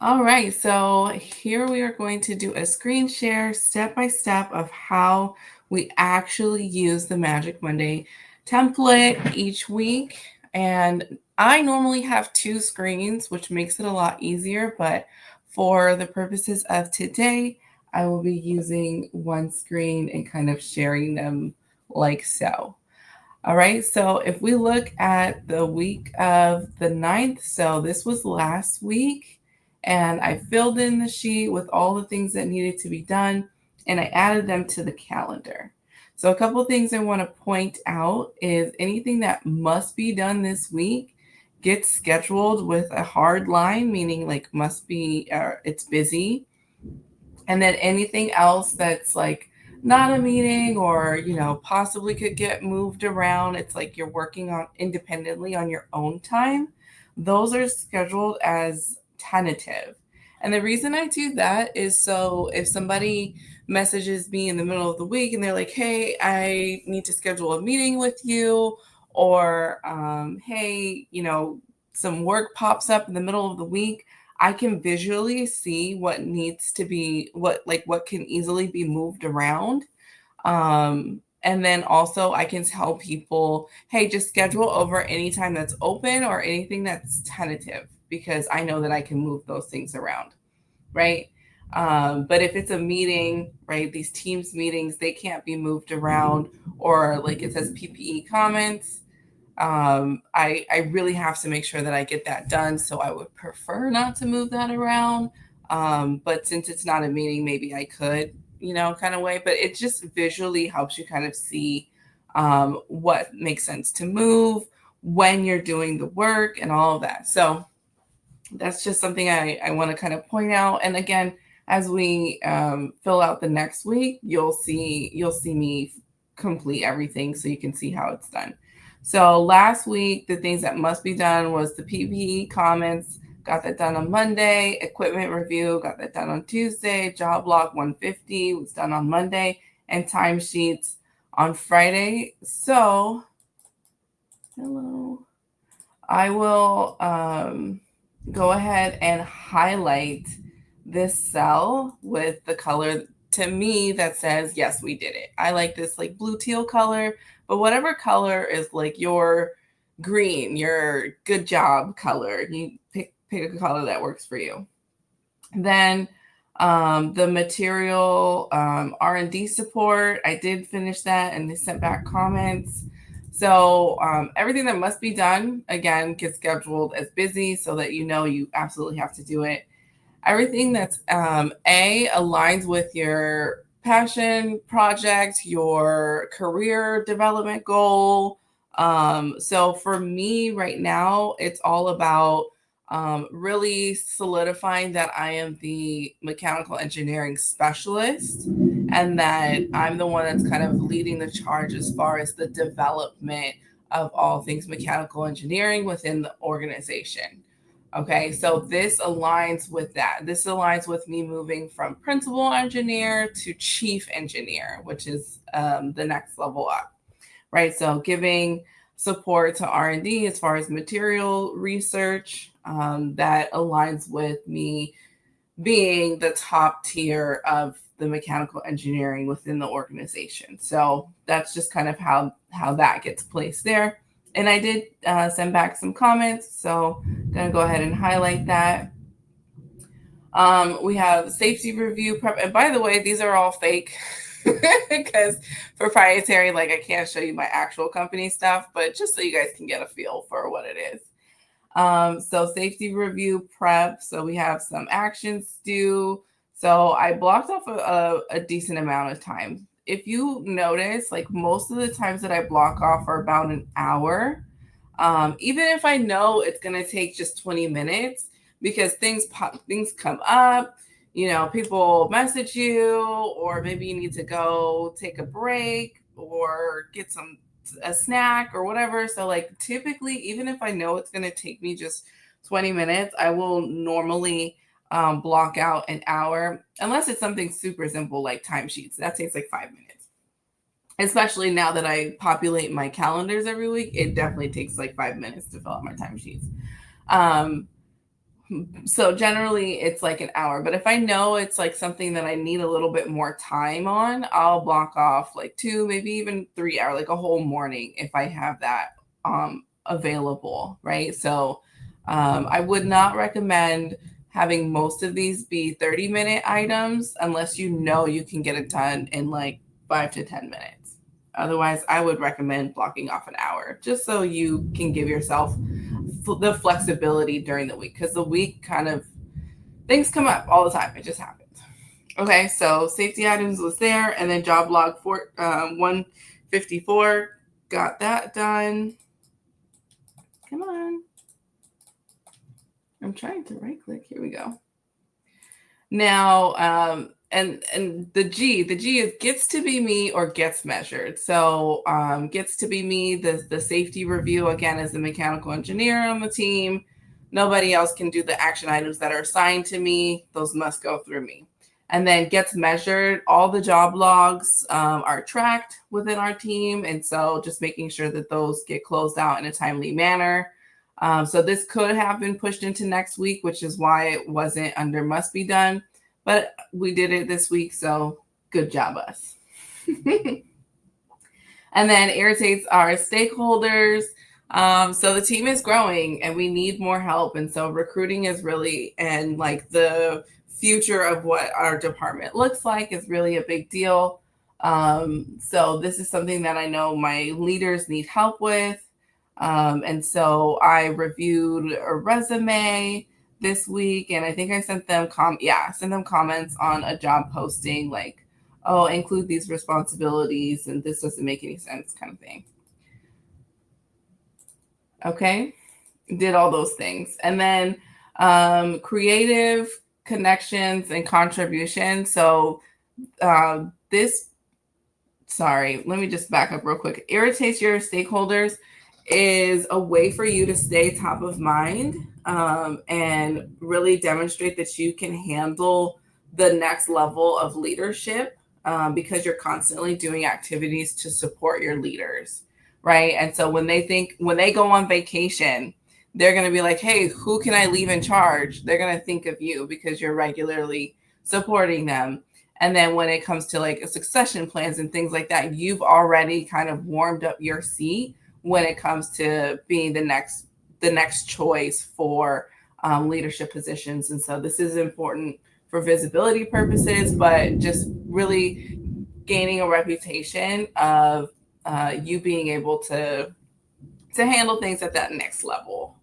All right, so here we are going to do a screen share step by step of how we actually use the Magic Monday template each week. And I normally have two screens, which makes it a lot easier, but for the purposes of today, I will be using one screen and kind of sharing them like so. All right, so if we look at the week of the 9th, so this was last week, and I filled in the sheet with all the things that needed to be done, and I added them to the calendar. So, a couple of things I want to point out is anything that must be done this week gets scheduled with a hard line, meaning like must be, it's busy, and then anything else that's like not a meeting or possibly could get moved around, it's like you're working on independently on your own time, those are scheduled as tentative. And the reason I do that is so if somebody messages me in the middle of the week and they're like, hey, I need to schedule a meeting with you, or hey, some work pops up in the middle of the week, I can visually see what needs to be what can easily be moved around. And then also I can tell people, hey, just schedule over anytime that's open or anything that's tentative because I know that I can move those things around, right? But if it's a meeting, right, these Teams meetings, they can't be moved around, or like it says PPE comments. I really have to make sure that I get that done. So I would prefer not to move that around. But since it's not a meeting, maybe I could, kind of way. But it just visually helps you kind of see what makes sense to move when you're doing the work and all of that. So that's just something I want to kind of point out. And again, as we fill out the next week, you'll see me complete everything so you can see how it's done. So last week, the things that must be done was the PPE comments, got that done on Monday. Equipment review, got that done on Tuesday. Job log 150 was done on Monday, and timesheets on Friday. So, hello. I will go ahead and highlight this cell with the color to me that says, yes, we did it. I like this like blue teal color, but whatever color is like your green, your good job color, you pick a color that works for you. Then the material R&D support, I did finish that and they sent back comments. So everything that must be done, again, gets scheduled as busy so that you absolutely have to do it. Everything that's aligns with your passion project, your career development goal. So for me right now, it's all about really solidifying that I am the mechanical engineering specialist and that I'm the one that's kind of leading the charge as far as the development of all things mechanical engineering within the organization. Okay, so this aligns with that. This aligns with me moving from principal engineer to chief engineer, which is the next level up, right? So giving support to R&D as far as material research, that aligns with me being the top tier of the mechanical engineering within the organization. So that's just kind of how that gets placed there. And I did send back some comments, so I'm gonna go ahead and highlight that. We have safety review prep, and by the way, these are all fake because proprietary. Like I can't show you my actual company stuff, but just so you guys can get a feel for what it is. So safety review prep. So we have some actions due. So I blocked off a decent amount of time. If you notice, like most of the times that I block off are about an hour. Even if I know it's gonna take just 20 minutes because things come up, people message you, or maybe you need to go take a break or get a snack or whatever. So like typically, even if I know it's gonna take me just 20 minutes, I will normally block out an hour, unless it's something super simple like timesheets. That takes like 5 minutes. Especially now that I populate my calendars every week, it definitely takes like 5 minutes to fill out my timesheets. Um, So generally it's like an hour, but if I know it's like something that I need a little bit more time on, I'll block off like 2, maybe even 3 hours, like a whole morning if I have that available, right? So I would not recommend having most of these be 30-minute items unless you know you can get it done in like 5 to 10 minutes. Otherwise, I would recommend blocking off an hour just so you can give yourself the flexibility during the week, because the week kind of things come up all the time. It just happens. Okay, so safety items was there, and then job log 154, got that done. Come on. I'm trying to right click. Here we go. Now, and the G is gets to be me or gets measured. So gets to be me, the safety review, again, as the mechanical engineer on the team. Nobody else can do the action items that are assigned to me. Those must go through me. And then gets measured, all the job logs are tracked within our team. And so just making sure that those get closed out in a timely manner. So this could have been pushed into next week, which is why it wasn't under must be done. But we did it this week, so good job us. And then irritates our stakeholders. So the team is growing and we need more help. And so recruiting is really, and like the future of what our department looks like is really a big deal. So this is something that I know my leaders need help with. And so I reviewed a resume this week, and I think I sent them sent them comments on a job posting like, oh, include these responsibilities and this doesn't make any sense kind of thing. Okay, did all those things. And then creative connections and contribution. So sorry, let me just back up real quick. Irritates your stakeholders is a way for you to stay top of mind and really demonstrate that you can handle the next level of leadership because you're constantly doing activities to support your leaders, right? And so when they go on vacation, they're going to be like, hey, who can I leave in charge? They're going to think of you because you're regularly supporting them. And then when it comes to like succession plans and things like that, you've already kind of warmed up your seat when it comes to being the next choice for leadership positions. And so this is important for visibility purposes, but just really gaining a reputation of you being able to handle things at that next level.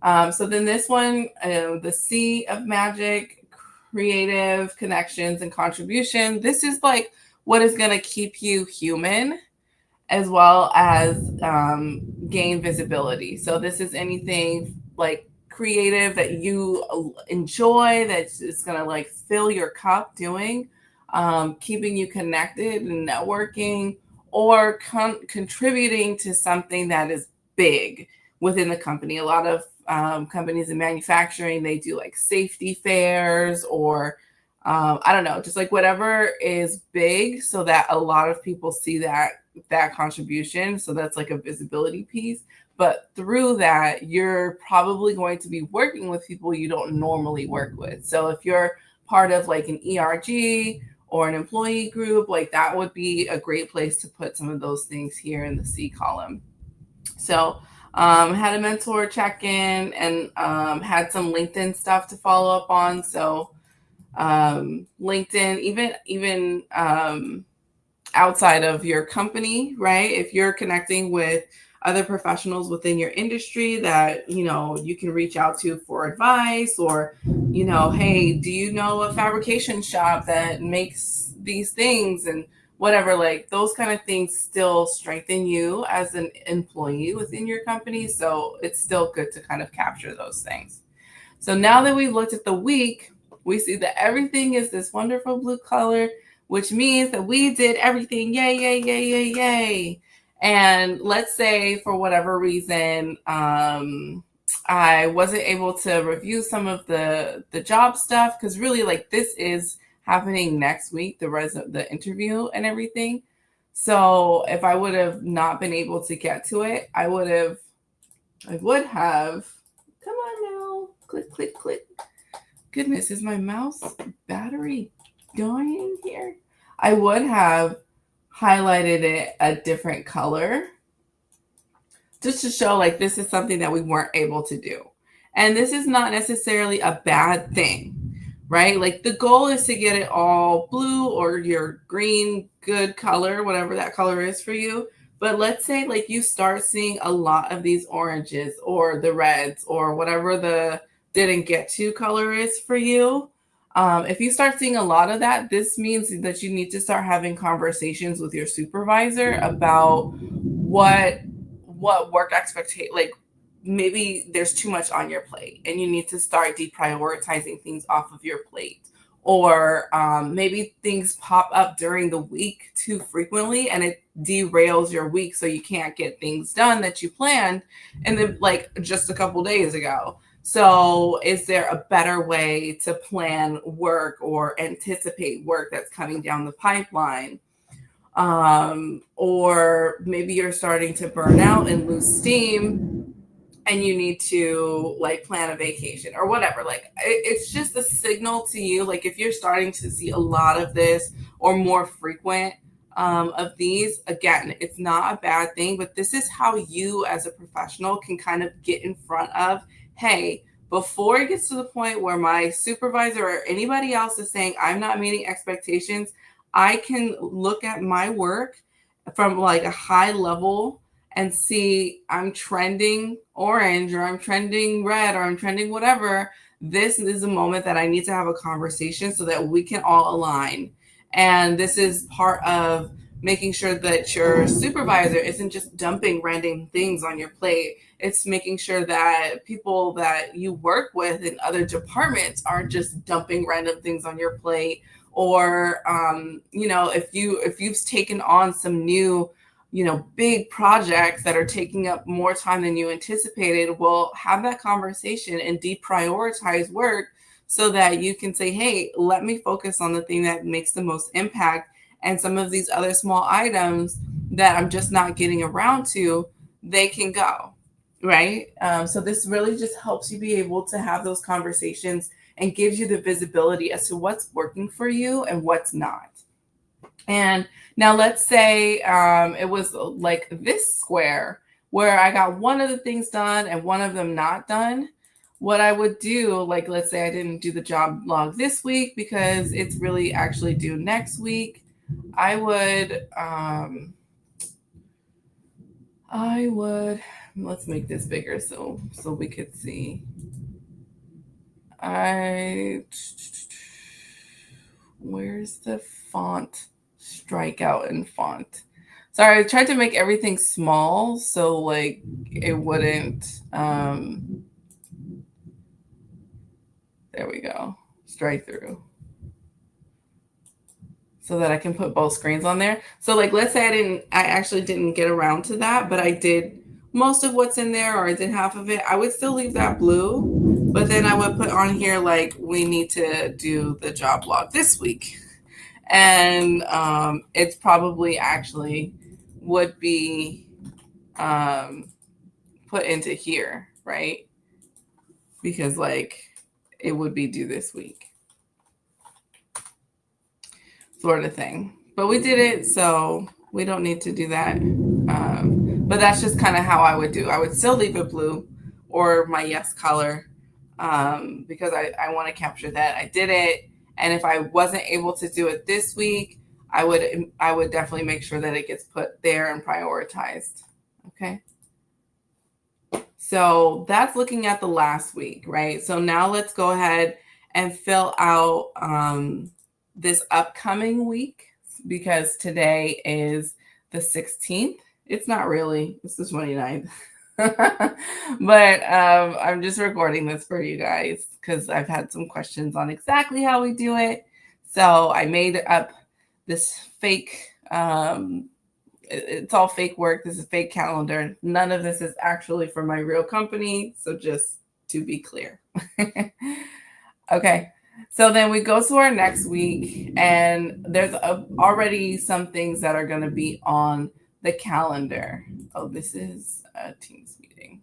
So then this one, the C of magic, creative connections and contribution. This is like what is going to keep you human as well as gain visibility. So this is anything like creative that you enjoy, that is going to like fill your cup doing, keeping you connected and networking, or contributing to something that is big within the company. A lot of companies in manufacturing, they do like safety fairs or I don't know, just like whatever is big so that a lot of people see that contribution. So that's like a visibility piece. But through that, you're probably going to be working with people you don't normally work with. So if you're part of like an ERG or an employee group, like that would be a great place to put some of those things here in the C column. So had a mentor check in and had some LinkedIn stuff to follow up on. So LinkedIn, even outside of your company, right? If you're connecting with other professionals within your industry that, you can reach out to for advice, or, hey, do you know a fabrication shop that makes these things and whatever, like those kind of things still strengthen you as an employee within your company. So it's still good to kind of capture those things. So now that we've looked at the week, we see that everything is this wonderful blue color, which means that we did everything. Yay, yay, yay, yay, yay. And let's say for whatever reason, I wasn't able to review some of the job stuff, because really like this is happening next week, the interview and everything. So if I would have not been able to get to it, I would have, come on now. Click, click, click. Goodness, is my mouse battery dying here? I would have highlighted it a different color just to show like this is something that we weren't able to do. And this is not necessarily a bad thing, right? Like the goal is to get it all blue or your green, good color, whatever that color is for you. But let's say like you start seeing a lot of these oranges or the reds or whatever the didn't get to color is for you. If you start seeing a lot of that, this means that you need to start having conversations with your supervisor about what work expectation, like maybe there's too much on your plate and you need to start deprioritizing things off of your plate, or maybe things pop up during the week too frequently and it derails your week so you can't get things done that you planned and then like just a couple days ago. So is there a better way to plan work or anticipate work that's coming down the pipeline? Or maybe you're starting to burn out and lose steam and you need to like plan a vacation or whatever. Like it's just a signal to you. Like if you're starting to see a lot of this or more frequent of these, again, it's not a bad thing, but this is how you as a professional can kind of get in front of, hey, before it gets to the point where my supervisor or anybody else is saying I'm not meeting expectations, I can look at my work from like a high level and see I'm trending orange or I'm trending red or I'm trending whatever. This is a moment that I need to have a conversation so that we can all align. And this is part of making sure that your supervisor isn't just dumping random things on your plate. It's making sure that people that you work with in other departments aren't just dumping random things on your plate. Or if you've taken on some new big projects that are taking up more time than you anticipated, well, have that conversation and deprioritize work so that you can say, hey, let me focus on the thing that makes the most impact. And some of these other small items that I'm just not getting around to, they can go. Right. So this really just helps you be able to have those conversations and gives you the visibility as to what's working for you and what's not. And now let's say it was like this square where I got one of the things done and one of them not done. What I would do, like let's say I didn't do the job log this week because it's really actually due next week. I would let's make this bigger so we could see. Where's the font? Strikeout in font. Sorry, I tried to make everything small so like it wouldn't there we go. Strike through. So that I can put both screens on there. So like let's say I actually didn't get around to that, but I did most of what's in there or I did half of it. I would still leave that blue, but then I would put on here like we need to do the job log this week. And it's probably actually would be put into here, right? Because like it would be due this week, sort of thing. But we did it, so we don't need to do that. But that's just kind of how I would do. I would still leave it blue or my yes color because I want to capture that I did it. And if I wasn't able to do it this week, I would definitely make sure that it gets put there and prioritized. Okay. So that's looking at the last week, right? So now let's go ahead and fill out this upcoming week because today is the 16th. It's not really, it's the 29th. But I'm just recording this for you guys because I've had some questions on exactly how we do it. So I made up this fake it's all fake work. This is fake calendar. None of this is actually for my real company. So just to be clear. Okay. So then we go to our next week and there's already some things that are going to be on the calendar. Oh, this is a Teams meeting.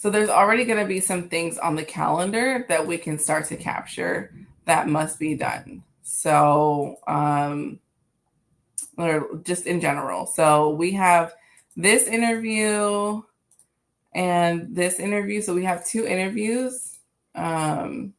So there's already going to be some things on the calendar that we can start to capture that must be done. So, or just in general. So we have this interview and this interview. So we have 2 interviews. We're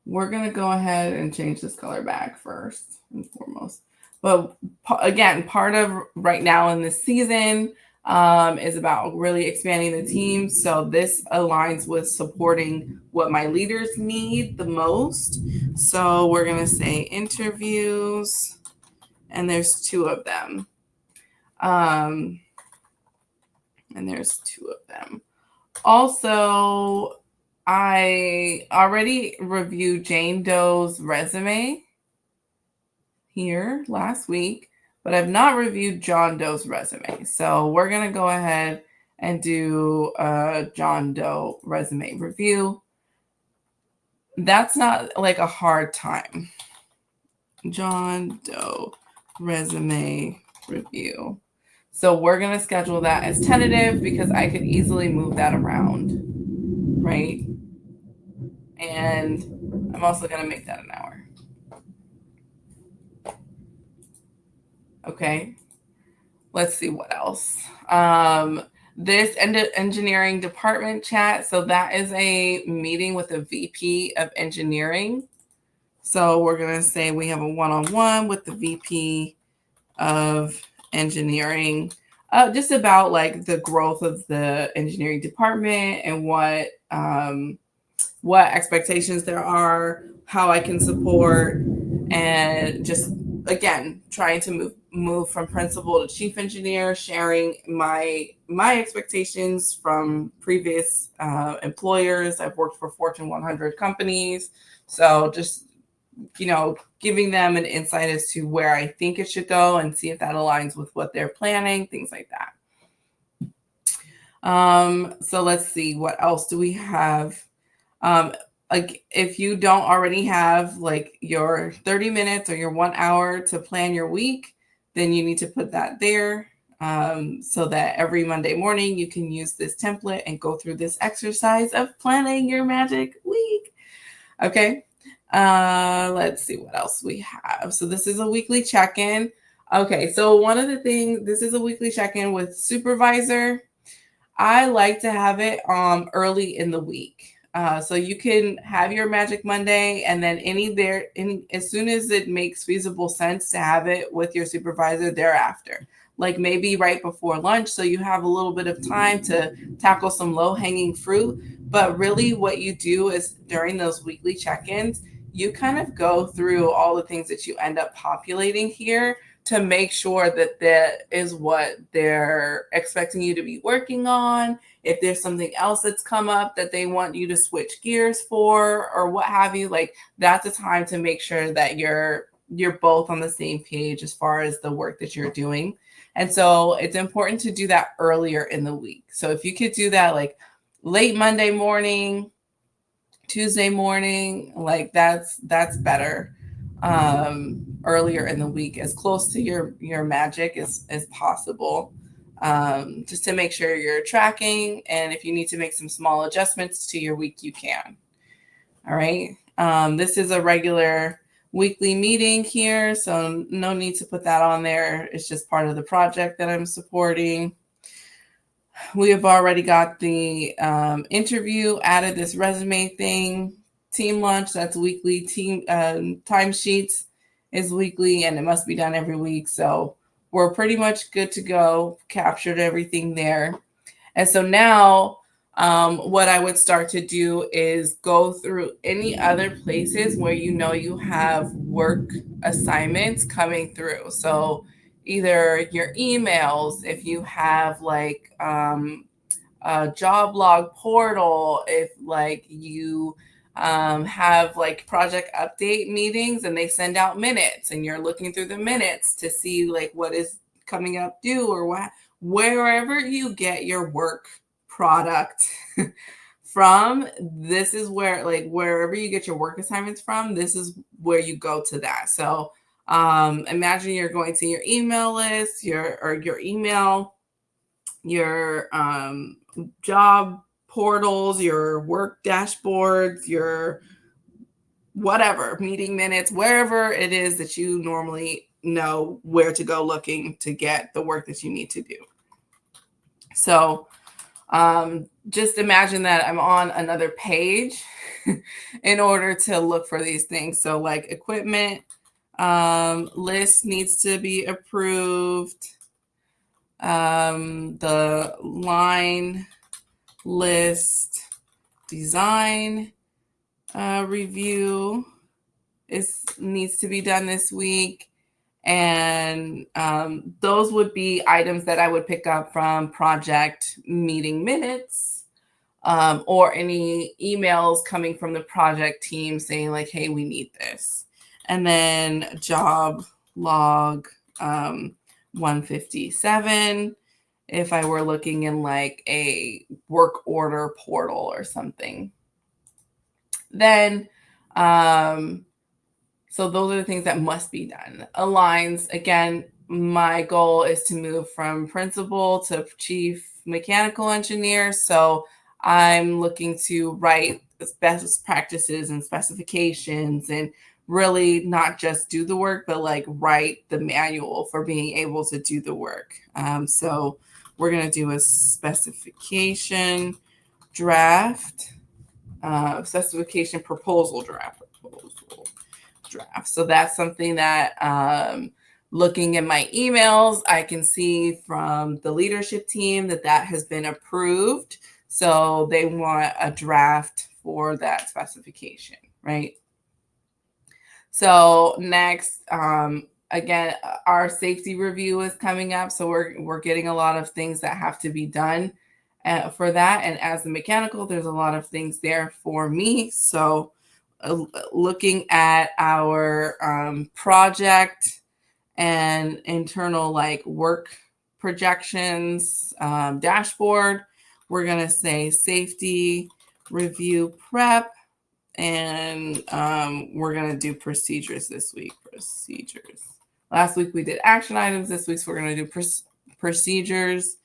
going to go ahead and change this color back first and foremost. But again, part of right now in this season is about really expanding the team. So this aligns with supporting what my leaders need the most. So we're going to say interviews, and there's 2 of them. And there's 2 of them. Also, I already reviewed Jane Doe's resume here last week, but I've not reviewed John Doe's resume. So we're going to go ahead and do a John Doe resume review. That's not like a hard time. John Doe resume review. So we're going to schedule that as tentative because I could easily move that around, right? And I'm also going to make that an hour. Okay. Let's see what else. This engineering department chat. So that is a meeting with a VP of engineering. So we're going to say we have a one-on-one with the VP of engineering, just about like the growth of the engineering department and what expectations there are, how I can support, and just again trying to move from principal to chief engineer, sharing my expectations from previous employers. I've worked for Fortune 100 companies, so just giving them an insight as to where I think it should go and see if that aligns with what they're planning, things like that. So let's see, what else do we have? Like if you don't already have like your 30 minutes or your 1 hour to plan your week, then you need to put that there so that every Monday morning you can use this template and go through this exercise of planning your magic week. Okay. Let's see what else we have. So this is a weekly check-in. Okay. So one of the things, this is a weekly check-in with supervisor. I like to have it early in the week. So you can have your Magic Monday and then as soon as it makes feasible sense to have it with your supervisor thereafter, like maybe right before lunch. So you have a little bit of time to tackle some low-hanging fruit. But really what you do is during those weekly check-ins, you kind of go through all the things that you end up populating here to make sure that that is what they're expecting you to be working on. If there's something else that's come up that they want you to switch gears for or what have you, like that's a time to make sure that you're both on the same page as far as the work that you're doing. And so it's important to do that earlier in the week. So if you could do that like late Monday morning, Tuesday morning, like that's better. Earlier in the week, as close to your magic as possible, just to make sure you're tracking. And if you need to make some small adjustments to your week, you can. All right. This is a regular weekly meeting here, so no need to put that on there. It's just part of the project that I'm supporting. We have already got the interview, added this resume thing, team lunch, that's weekly, team timesheets is weekly, and it must be done every week. So we're pretty much good to go, captured everything there. And so now what I would start to do is go through any other places where you have work assignments coming through. So either your emails, if you have like a job log portal, if like you have like project update meetings and they send out minutes and you're looking through the minutes to see like what is coming up due or what, wherever you get your work product from, this is where, like, wherever you get your work assignments from, this is where you go to that. So imagine you're going to your email list, your email your job portals, your work dashboards, your whatever, meeting minutes, wherever it is that you normally know where to go looking to get the work that you need to do. So just imagine that I'm on another page in order to look for these things. So like equipment list needs to be approved. The line list design review needs to be done this week. And those would be items that I would pick up from project meeting minutes or any emails coming from the project team saying like, hey, we need this. And then job log 157, if I were looking in like a work order portal or something. Then, so those are the things that must be done. Aligns, again, my goal is to move from principal to chief mechanical engineer. So I'm looking to write best practices and specifications and really not just do the work, but like write the manual for being able to do the work. So we're going to do a specification draft, specification proposal draft. So that's something that looking at my emails, I can see from the leadership team that has been approved. So they want a draft for that specification, right? So next, again, our safety review is coming up. So we're getting a lot of things that have to be done for that. And as the mechanical, there's a lot of things there for me. So looking at our project and internal like work projections dashboard, we're going to say safety review prep. And we're going to do procedures this week. Procedures. Last week we did action items. This week we're going to do procedures.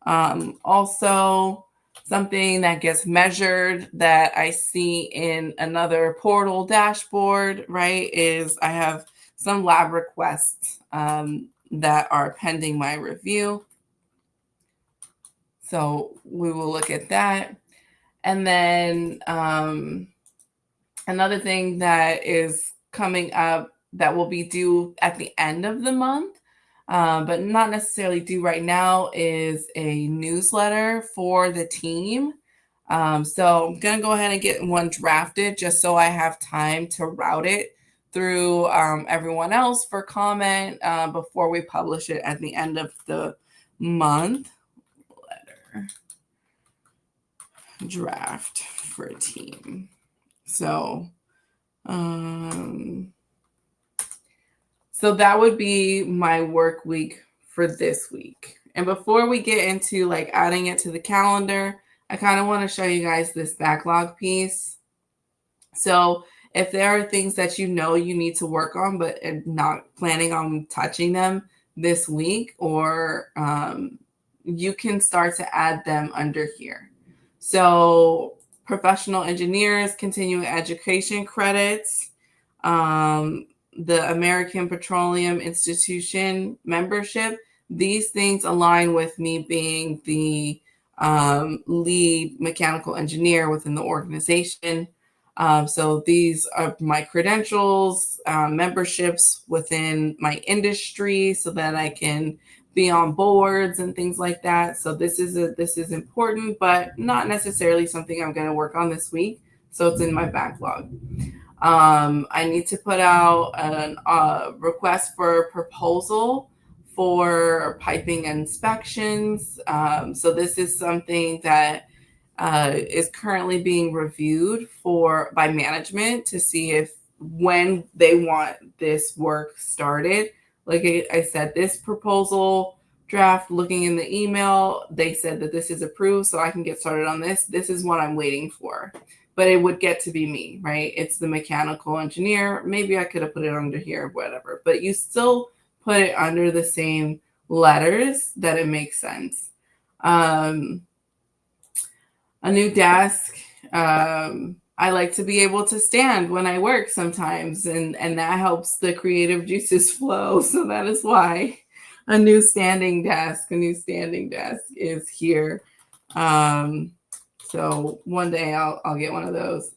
Also, something that gets measured that I see in another portal dashboard, right, is I have some lab requests that are pending my review. So we will look at that. And then another thing that is coming up that will be due at the end of the month, but not necessarily due right now, is a newsletter for the team. So I'm going to go ahead and get one drafted just so I have time to route it through everyone else for comment before we publish it at the end of the month. Letter draft for a team. So that would be my work week for this week. And before we get into like adding it to the calendar, I kind of want to show you guys this backlog piece. So if there are things that you know you need to work on, but not planning on touching them this week, or you can start to add them under here. So professional engineers, continuing education credits, the American Petroleum Institution membership. These things align with me being the lead mechanical engineer within the organization. So these are my credentials, memberships within my industry so that I can be on boards and things like that. So this is important, but not necessarily something I'm going to work on this week. So it's in my backlog. I need to put out a request for proposal for piping inspections. So this is something that is currently being reviewed by management to see if when they want this work started. Like I said, this proposal draft, looking in the email, they said that this is approved, so I can get started on this. This is what I'm waiting for. But it would get to be me, right? It's the mechanical engineer. Maybe I could have put it under here, whatever. But you still put it under the same letters that it makes sense. A new desk. I like to be able to stand when I work sometimes, and that helps the creative juices flow. So that is why a new standing desk is here. So one day I'll get one of those.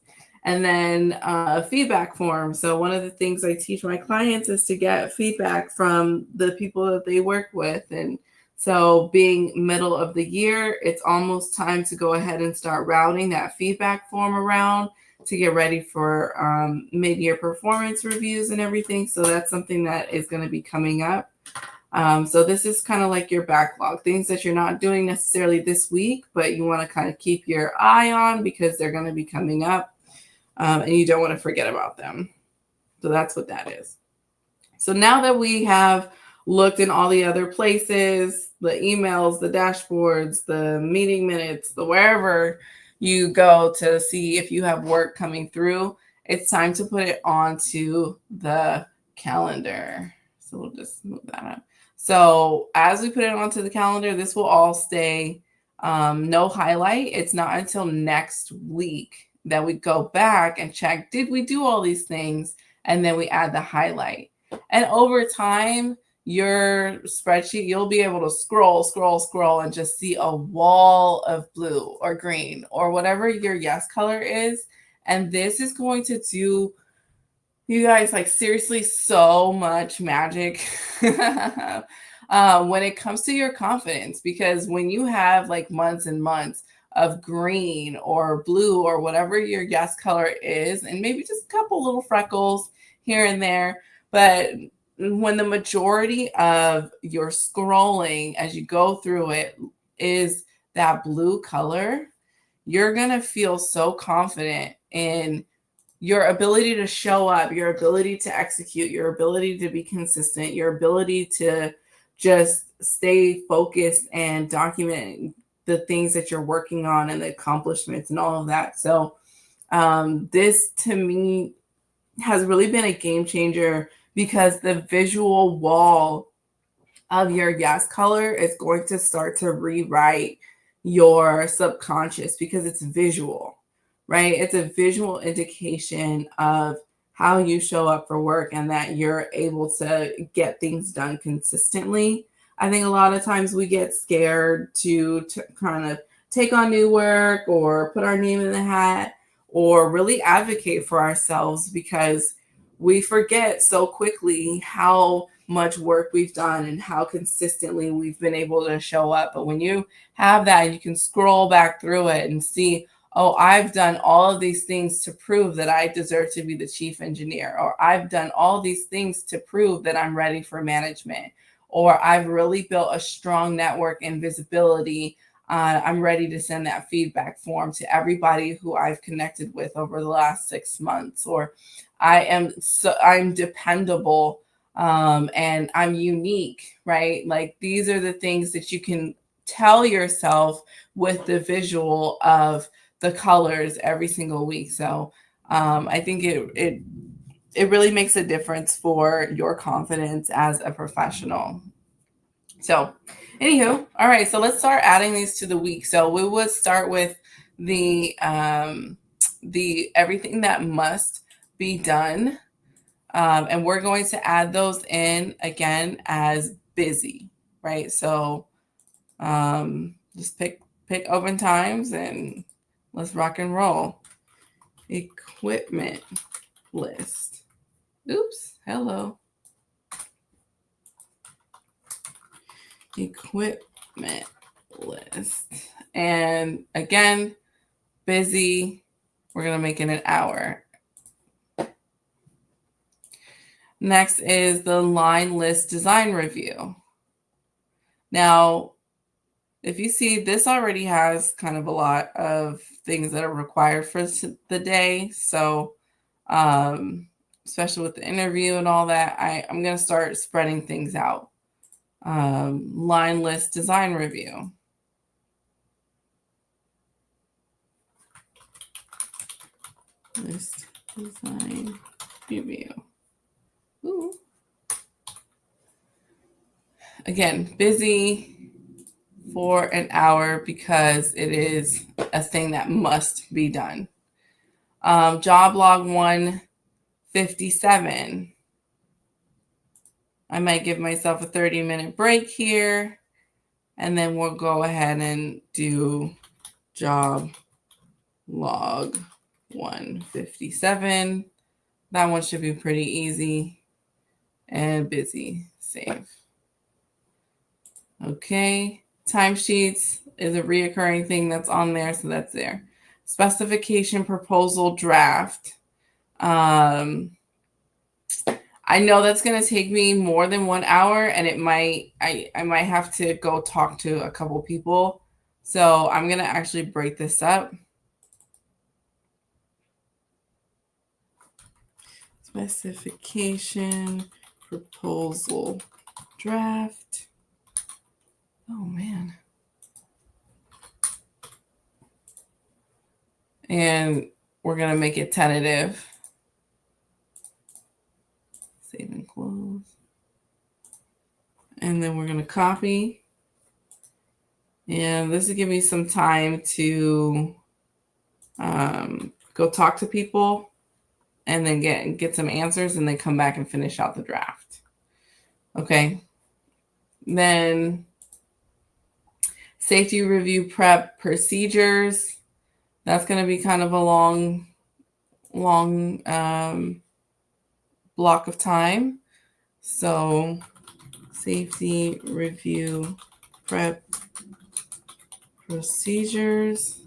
And then a feedback form. So one of the things I teach my clients is to get feedback from the people that they work with. And so being middle of the year, it's almost time to go ahead and start routing that feedback form around to get ready for mid-year performance reviews and everything. So that's something that is going to be coming up. So this is kind of like your backlog, things that you're not doing necessarily this week, but you want to kind of keep your eye on because they're going to be coming up, and you don't want to forget about them. So that's what that is. So now that we have looked in all the other places, the emails, the dashboards, the meeting minutes, the wherever you go to see if you have work coming through, it's time to put it onto the calendar. So we'll just move that up. So as we put it onto the calendar, this will all stay no highlight. It's not until next week that we go back and check, did we do all these things? And then we add the highlight. And over time, your spreadsheet, you'll be able to scroll, and just see a wall of blue or green or whatever your yes color is. And this is going to do, you guys, like seriously, so much magic when it comes to your confidence. Because when you have like months and months of green or blue or whatever your yes color is, and maybe just a couple little freckles here and there, but when the majority of your scrolling as you go through it is that blue color, you're going to feel so confident in your ability to show up, your ability to execute, your ability to be consistent, your ability to just stay focused and document the things that you're working on and the accomplishments and all of that. So this to me has really been a game changer, because the visual wall of your yes color is going to start to rewrite your subconscious, because it's visual, right? It's a visual indication of how you show up for work and that you're able to get things done consistently. I think a lot of times we get scared to kind of take on new work or put our name in the hat or really advocate for ourselves, because we forget so quickly how much work we've done and how consistently we've been able to show up. But when you have that, you can scroll back through it and see, oh, I've done all of these things to prove that I deserve to be the chief engineer, or I've done all these things to prove that I'm ready for management, or I've really built a strong network and visibility. I'm ready to send that feedback form to everybody who I've connected with over the last 6 months, or I'm dependable, and I'm unique, right? Like these are the things that you can tell yourself with the visual of the colors every single week. So I think it really makes a difference for your confidence as a professional. So anywho, all right, so let's start adding these to the week. So we would start with the everything that must be done. And we're going to add those in again as busy, right? So just pick open times and let's rock and roll. Equipment list. Oops, hello. Equipment list. And again, busy. We're going to make it an hour. Next is the line list design review. Now, if you see, this already has kind of a lot of things that are required for the day. So, especially with the interview and all that, I'm going to start spreading things out. Line list design review. List design review. Ooh. Again, busy, for an hour because it is a thing that must be done. Job log 157. I might give myself a 30-minute break here, and then we'll go ahead and do job log 157. That one should be pretty easy and busy. Save. Okay. Timesheets is a reoccurring thing that's on there, so that's there. Specification proposal draft. I know that's going to take me more than 1 hour, and I might have to go talk to a couple people. So I'm going to actually break this up. Specification proposal draft. Oh, man. And we're going to make it tentative. Save and close. And then we're going to copy. And this will give me some time to go talk to people and then get some answers and then come back and finish out the draft. Okay. Then safety review prep procedures. That's going to be kind of a long block of time. So safety review prep procedures.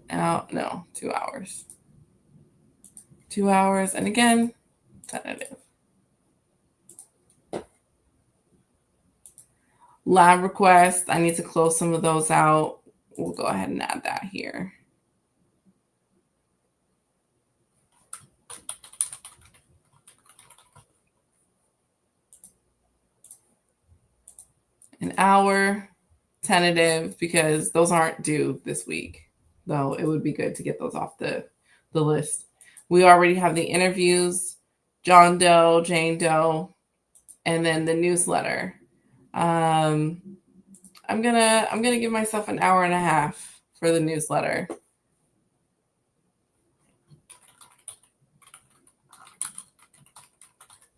No, 2 hours. 2 hours. And again, tentative. Lab requests. I need to close some of those out. We'll go ahead and add that here. An hour, tentative, because those aren't due this week, though it would be good to get those off the list. We already have the interviews, John Doe, Jane Doe, and then the newsletter. I'm gonna give myself an hour and a half for the newsletter.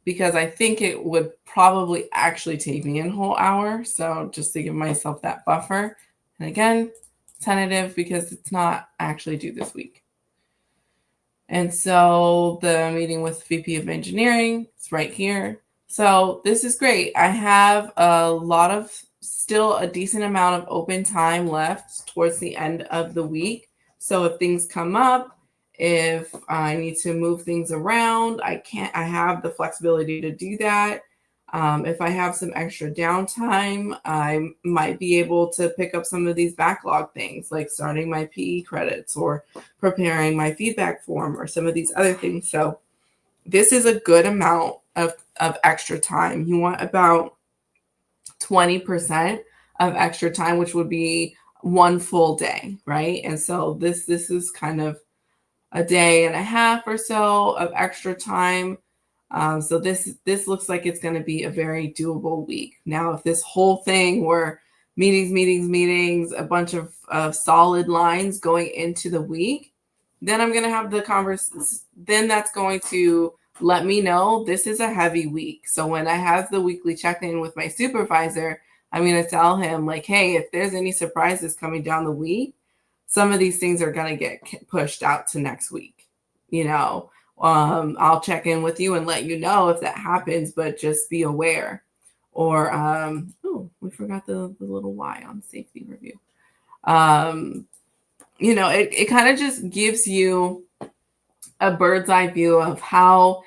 Because I think it would probably actually take me a whole hour. So just to give myself that buffer. And again, tentative because it's not actually due this week. And so the meeting with VP of Engineering is right here. So this is great. I have still a decent amount of open time left towards the end of the week. So if things come up, if I need to move things around, I have the flexibility to do that. If I have some extra downtime, I might be able to pick up some of these backlog things, like starting my PE credits or preparing my feedback form or some of these other things. So this is a good amount of extra time. You want about 20% of extra time, which would be one full day, right? And so this is kind of a day and a half or so of extra time. So this looks like it's going to be a very doable week. Now, if this whole thing were meetings, a bunch of solid lines going into the week, then I'm going to have the conversation. Then that's going to let me know this is a heavy week. So when I have the weekly check-in with my supervisor, I'm going to tell him like, hey, if there's any surprises coming down the week, some of these things are going to get pushed out to next week. I'll check in with you and let you know if that happens, but just be aware. Or, we forgot the little Y on safety review. It kind of just gives you a bird's eye view of how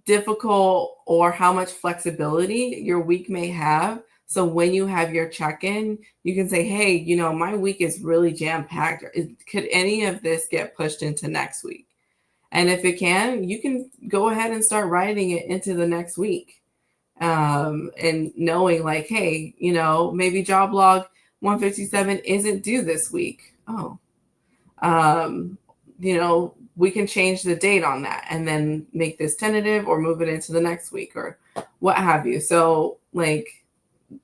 difficult or how much flexibility your week may have. So when you have your check-in, you can say, hey, my week is really jam-packed. Could any of this get pushed into next week? And if it can, you can go ahead and start writing it into the next week. And knowing like, hey, maybe job log 157 isn't due this week. We can change the date on that and then make this tentative or move it into the next week or what have you. So like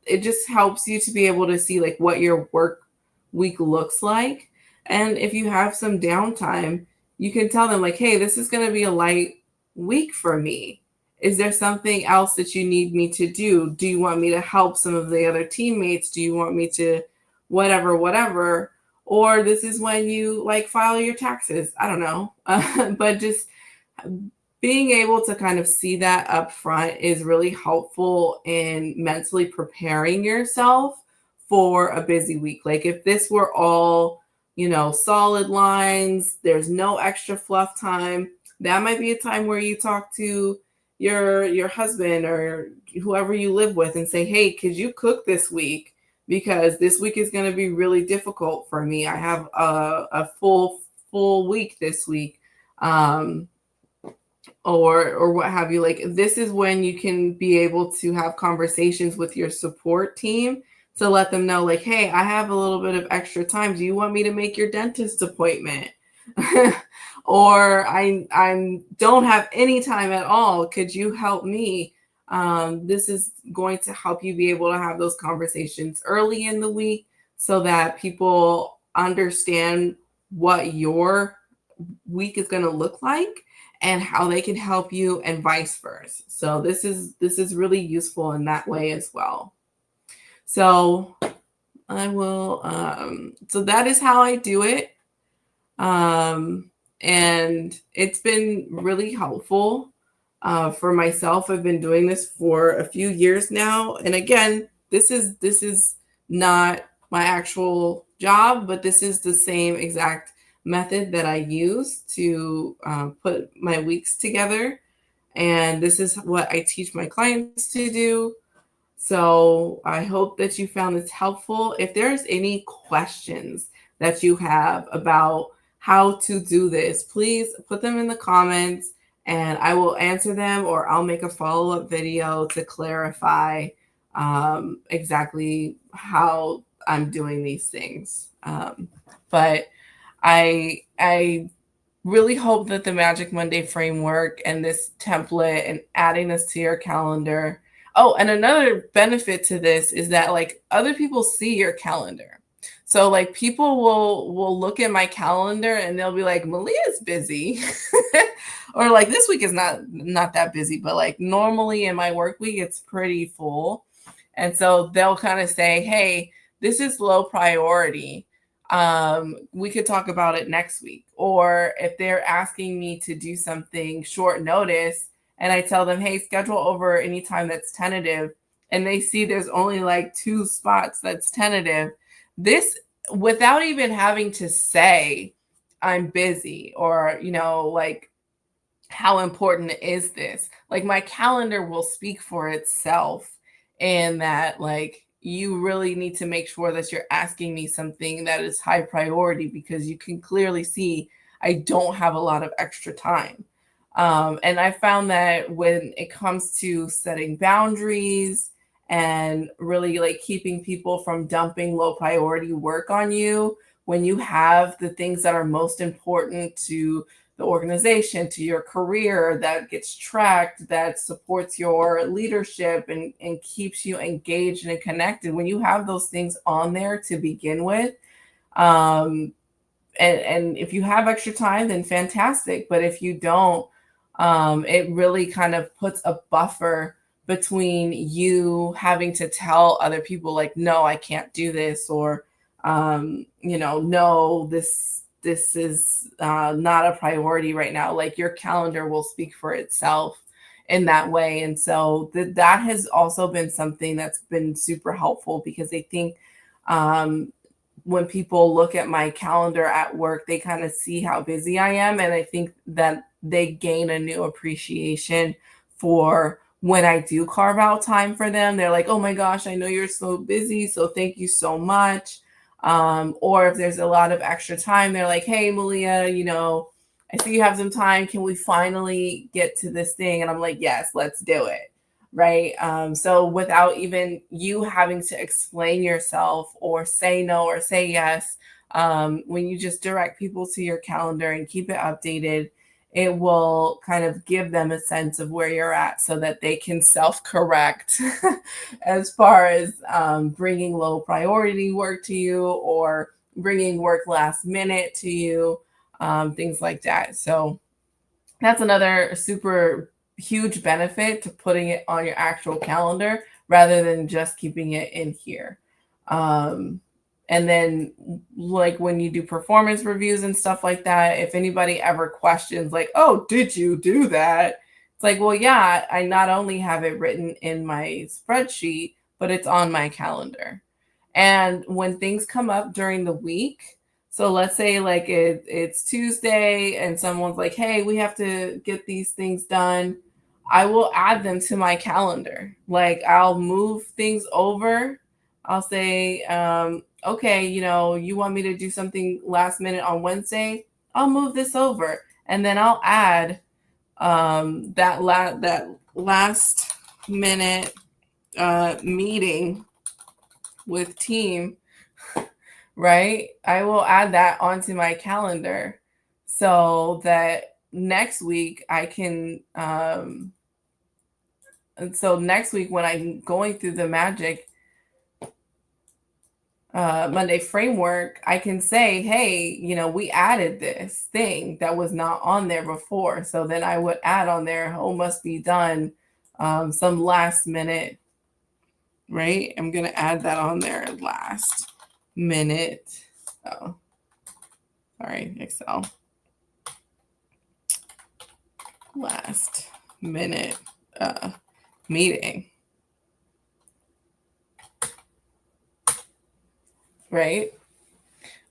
it just helps you to be able to see like what your work week looks like. And if you have some downtime, you can tell them like, hey, this is going to be a light week for me. Is there something else that you need me to do? Do you want me to help some of the other teammates? Do you want me to whatever? Or this is when you like file your taxes. I don't know. But just being able to kind of see that up front is really helpful in mentally preparing yourself for a busy week. Like if this were all, solid lines, there's no extra fluff time, that might be a time where you talk to your husband or whoever you live with and say, "Hey, could you cook this week? Because this week is going to be really difficult for me. I have a full week this week." Or what have you. Like this is when you can be able to have conversations with your support team to let them know like, hey, I have a little bit of extra time, do you want me to make your dentist appointment? Or I don't have any time at all, could you help me? This is going to help you be able to have those conversations early in the week so that people understand what your week is going to look like and how they can help you and vice versa. So this is really useful in that way as well. So I will so that is how I do it. And it's been really helpful for myself. I've been doing this for a few years now. And again, this is not my actual job, but this is the same exact method that I use to put my weeks together. And this is what I teach my clients to do. So I hope that you found this helpful. If there's any questions that you have about how to do this, please put them in the comments and I will answer them, or I'll make a follow-up video to clarify exactly how I'm doing these things. But I really hope that the Magic Monday framework and this template and adding this to your calendar. Oh, and another benefit to this is that like other people see your calendar. So like people will look at my calendar and they'll be like, Malia's busy. Or like this week is not that busy, but like normally in my work week it's pretty full. And so they'll kind of say, hey, this is low priority. We could talk about it next week. Or if they're asking me to do something short notice and I tell them, hey, schedule over any time that's tentative, and they see there's only like 2 spots that's tentative, this without even having to say I'm busy or, like how important is this? Like my calendar will speak for itself, and that like you really need to make sure that you're asking me something that is high priority because you can clearly see I don't have a lot of extra time. And I found that when it comes to setting boundaries and really like keeping people from dumping low priority work on you, when you have the things that are most important to the organization, to your career, that gets tracked, that supports your leadership and keeps you engaged and connected, when you have those things on there to begin with, um, and if you have extra time, then fantastic. But if you don't, it really kind of puts a buffer between you having to tell other people like, no, I can't do this, or no, this is not a priority right now. Like your calendar will speak for itself in that way. And so that has also been something that's been super helpful, because I think when people look at my calendar at work, they kind of see how busy I am. And I think that they gain a new appreciation for when I do carve out time for them. They're like, oh my gosh, I know you're so busy, so thank you so much. Or if there's a lot of extra time, they're like, hey, Malia, I see you have some time. Can we finally get to this thing? And I'm like, yes, let's do it. Right. So without even you having to explain yourself or say no or say yes, when you just direct people to your calendar and keep it updated, it will kind of give them a sense of where you're at so that they can self-correct as far as bringing low priority work to you or bringing work last minute to you, things like that. So that's another super huge benefit to putting it on your actual calendar rather than just keeping it in here. Um, and then, like when you do performance reviews and stuff like that, if anybody ever questions, like, oh, did you do that? It's like, well, yeah, I not only have it written in my spreadsheet, but it's on my calendar. And when things come up during the week, so let's say like it's Tuesday and someone's like, hey, we have to get these things done. I will add them to my calendar. Like I'll move things over. I'll say, okay, you want me to do something last minute on Wednesday? I'll move this over. And then I'll add that last minute meeting with team, right? I will add that onto my calendar so that next week I can and so next week when I'm going through the Magic Monday framework, I can say, hey, we added this thing that was not on there before. So then I would add on there, oh, must be done, some last minute, right? I'm going to add that on there, last minute. Oh, sorry, Excel. Last minute meeting, right?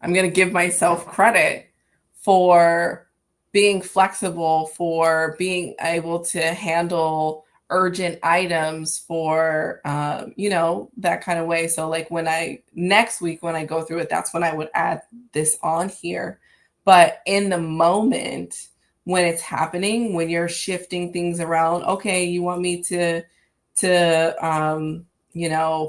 I'm going to give myself credit for being flexible, for being able to handle urgent items, for that kind of way. So like next week when I go through it, that's when I would add this on here. But in the moment when it's happening, when you're shifting things around, okay, you want me to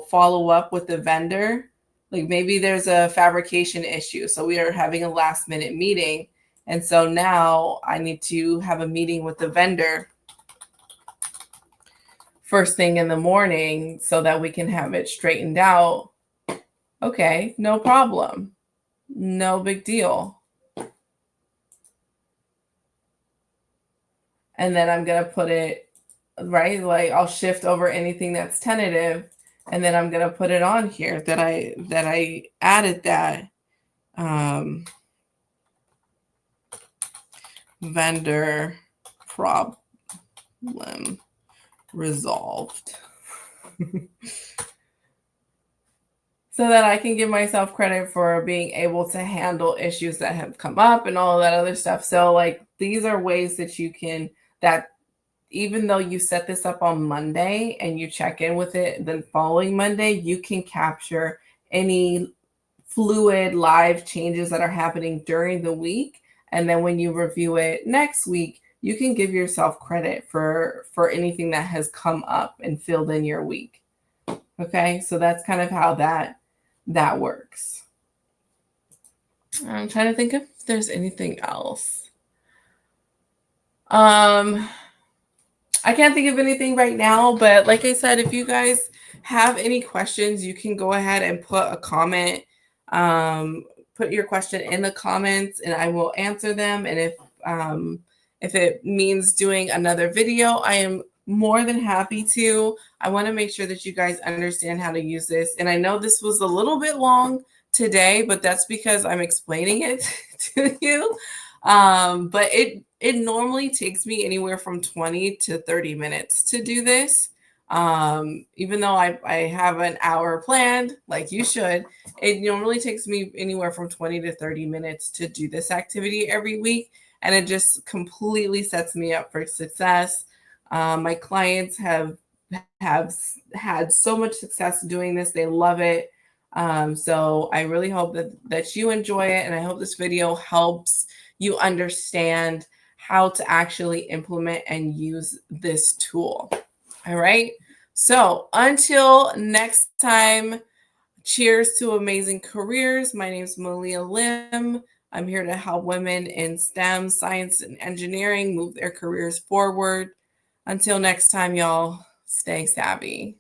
follow up with the vendor. Like maybe there's a fabrication issue. So we are having a last minute meeting. And so now I need to have a meeting with the vendor first thing in the morning so that we can have it straightened out. Okay, no problem. No big deal. And then I'm going to put it, right? Like I'll shift over anything that's tentative. And then I'm going to put it on here that I added that vendor problem resolved. So that I can give myself credit for being able to handle issues that have come up and all of that other stuff. So like these are ways that you can, that even though you set this up on Monday and you check in with it the following Monday, you can capture any fluid live changes that are happening during the week. And then when you review it next week, you can give yourself credit for anything that has come up and filled in your week. Okay, so that's kind of how that works. I'm trying to think if there's anything else. I can't think of anything right now, but like I said, if you guys have any questions, you can go ahead and put a comment. Put your question in the comments and I will answer them. And if it means doing another video, I am more than happy to. I want to make sure that you guys understand how to use this. And I know this was a little bit long today, but that's because I'm explaining it to you. But it normally takes me anywhere from 20 to 30 minutes to do this. Even though I have an hour planned, like you should, it normally takes me anywhere from 20 to 30 minutes to do this activity every week. And it just completely sets me up for success. My clients have had so much success doing this. They love it. So I really hope that you enjoy it. And I hope this video helps you understand how to actually implement and use this tool. All right. So until next time, cheers to amazing careers. My name is Malia Lim. I'm here to help women in STEM, science, and engineering move their careers forward. Until next time, y'all, stay savvy.